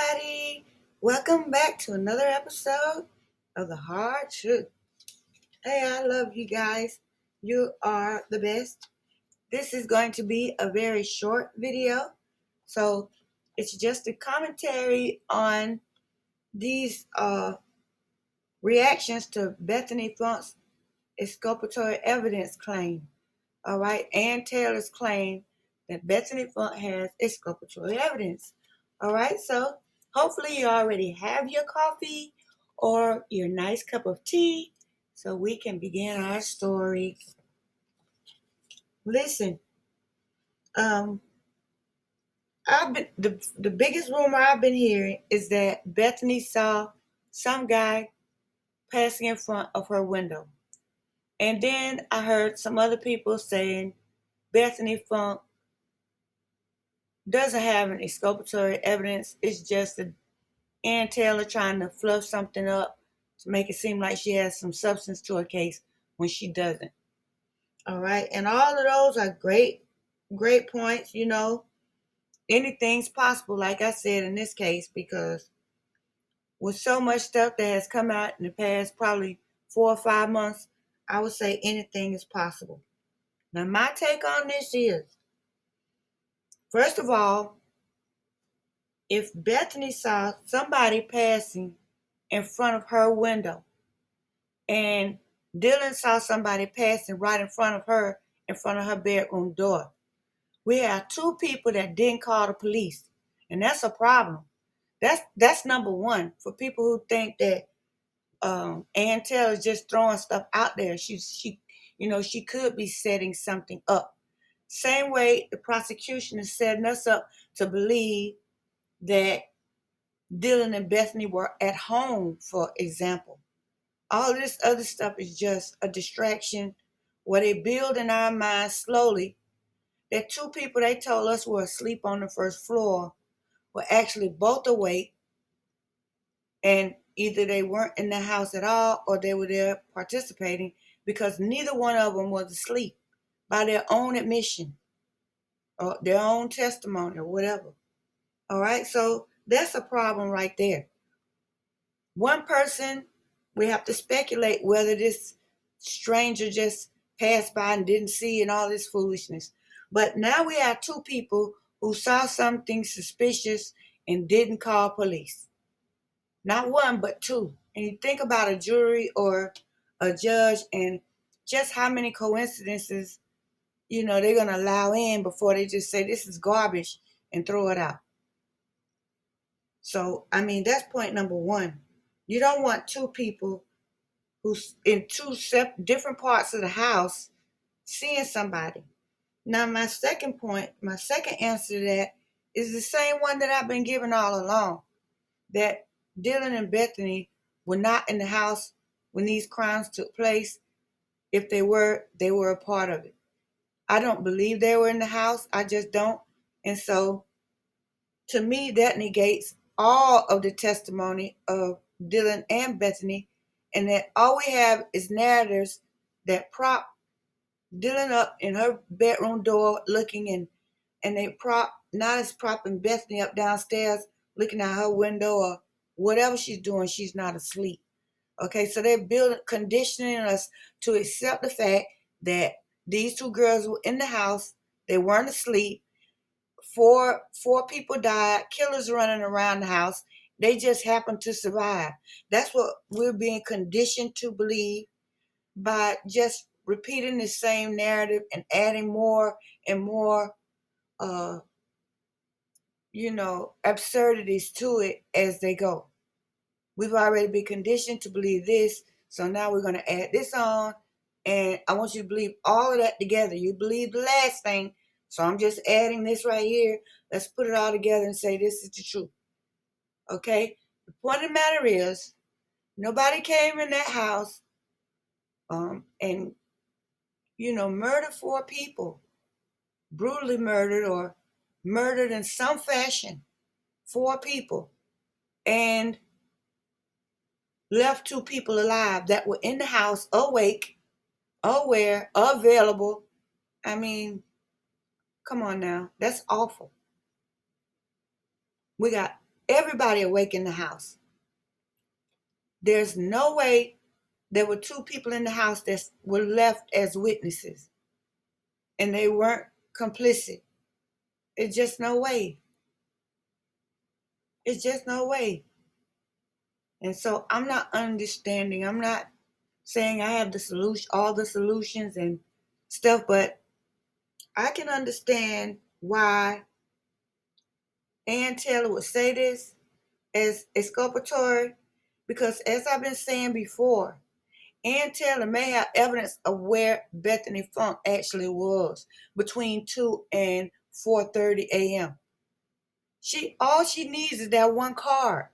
everybody. Welcome back to another episode of The Hard Truth. Hey, I love you guys. You are the best. This is going to be a very short video. So it's just a commentary on these reactions to Bethany Funk's exculpatory evidence claim. All right, Ann Taylor's claim that Bethany Funk has exculpatory evidence. All right, so hopefully you already have your coffee or your nice cup of tea so we can begin our story. Listen, um, I've been the biggest rumor I've been hearing is that Bethany saw some guy passing in front of her window. And then I heard some other people saying Bethany Funk doesn't have an exculpatory evidence. It's just Ann Taylor trying to fluff something up to make it seem like she has some substance to her case when she doesn't. All right. And all of those are great points. Anything's possible, like I said in this case, because with so much stuff that has come out in the past probably 4 or 5 months, I would say anything is possible. Now, my take on this is, first of all, if Bethany saw somebody passing in front of her window and Dylan saw somebody passing right in front of her, in front of her bedroom door, we have two people that didn't call the police, and that's a problem. That's number one for people who think that Ann Taylor's just throwing stuff out there. She could be setting something up. Same way the prosecution is setting us up to believe that Dylan and Bethany were at home, for example. All this other stuff is just a distraction where they build in our minds slowly that two people they told us were asleep on the first floor were actually both awake, and either they weren't in the house at all or they were there participating, because neither one of them was asleep by their own admission or their own testimony or whatever. All right, so that's a problem right there. One person, we have to speculate whether this stranger just passed by and didn't see and all this foolishness. But now we have two people who saw something suspicious and didn't call police. Not one, but two. And you think about a jury or a judge and just how many coincidences, they're going to allow in before they just say this is garbage and throw it out. So, that's point number one. You don't want two people who's in two different parts of the house seeing somebody. Now, my second answer to that is the same one that I've been giving all along, that Dylan and Bethany were not in the house when these crimes took place. If they were a part of it. I don't believe they were in the house. I just don't. And so, to me, that negates all of the testimony of Dylan and Bethany, and that all we have is narratives that prop Dylan up in her bedroom door looking, and they not as propping Bethany up downstairs looking out her window or whatever she's doing, she's not asleep. Okay, so they're conditioning us to accept the fact that these two girls were in the house, they weren't asleep. Four people died, killers running around the house. They just happened to survive. That's what we're being conditioned to believe by just repeating the same narrative and adding more and more, absurdities to it as they go. We've already been conditioned to believe this, so now we're going to add this on, and I want you to believe all of that together. You believe the last thing, so I'm just adding this right here. Let's put it all together and say this is the truth. Okay? The point of the matter is, nobody came in that house and, murdered 4 people, brutally murdered or murdered in some fashion, 4 people, and left 2 people alive that were in the house, awake, aware, available. Come on now. That's awful. We got everybody awake in the house. There's no way there were two people in the house that were left as witnesses and they weren't complicit. It's just no way. It's just no way. And so I'm not understanding. I'm not saying I have the solution, all the solutions and stuff, but I can understand why Ann Taylor would say this as exculpatory, because as I've been saying before, Ann Taylor may have evidence of where Bethany Funk actually was between 2 and 4:30 a.m. All she needs is that one card.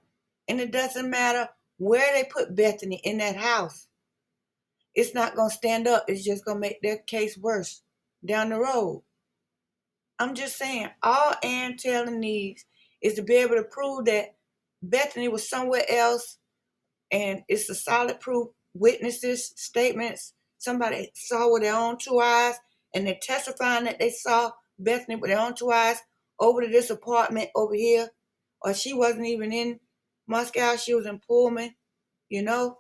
And it doesn't matter where they put Bethany in that house. It's not going to stand up. It's just going to make their case worse down the road. I'm just saying, all Ann Taylor needs is to be able to prove that Bethany was somewhere else, and it's a solid proof, witnesses, statements, somebody saw with their own two eyes, and they're testifying that they saw Bethany with their own two eyes over to this apartment over here, or she wasn't even in Moscow, she was in Pullman, you know.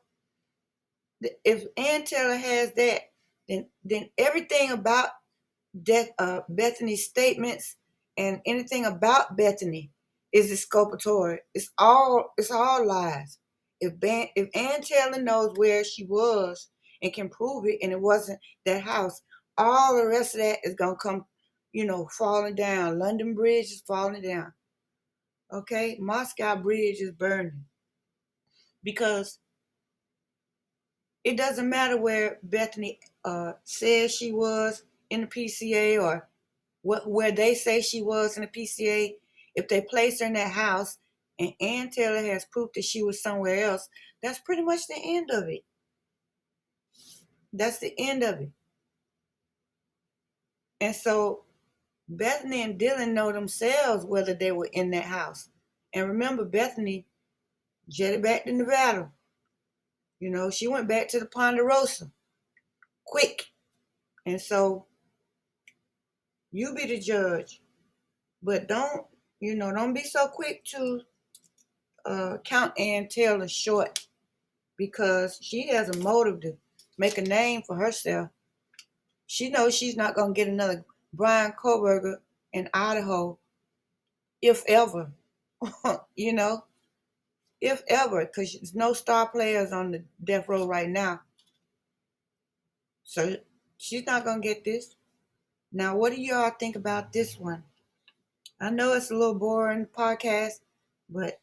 If Ann Taylor has that, then everything about Bethany's statements and anything about Bethany is exculpatory. It's all lies. If Ann Taylor knows where she was and can prove it, and it wasn't that house, all the rest of that is gonna come, falling down. London Bridge is falling down. Okay, Moscow Bridge is burning because it doesn't matter where Bethany says she was in the PCA or where they say she was in the PCA. If they place her in that house and Ann Taylor has proof that she was somewhere else, that's pretty much the end of it. That's the end of it. And so Bethany and Dylan know themselves whether they were in that house. And remember, Bethany jetted back to Nevada. She went back to the Ponderosa quick. And so you be the judge. But don't be so quick to count Ann Taylor short, because she has a motive to make a name for herself. She knows she's not going to get another Brian Koberger in Idaho, if ever, if ever, because there's no star players on the death row right now. So she's not going to get this. Now, what do y'all think about this one? I know it's a little boring podcast, but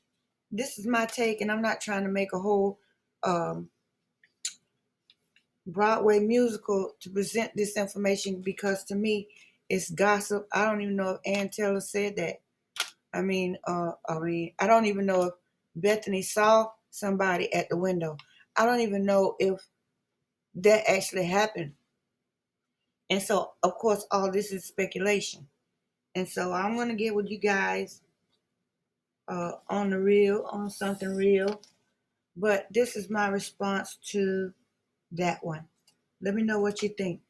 this is my take, and I'm not trying to make a whole Broadway musical to present this information, because to me it's gossip. I don't even know if Ann Taylor said that. I don't even know if Bethany saw somebody at the window. I don't even know if that actually happened. And so, of course, all this is speculation. And so I'm going to get with you guys on something real. But this is my response to that one. Let me know what you think.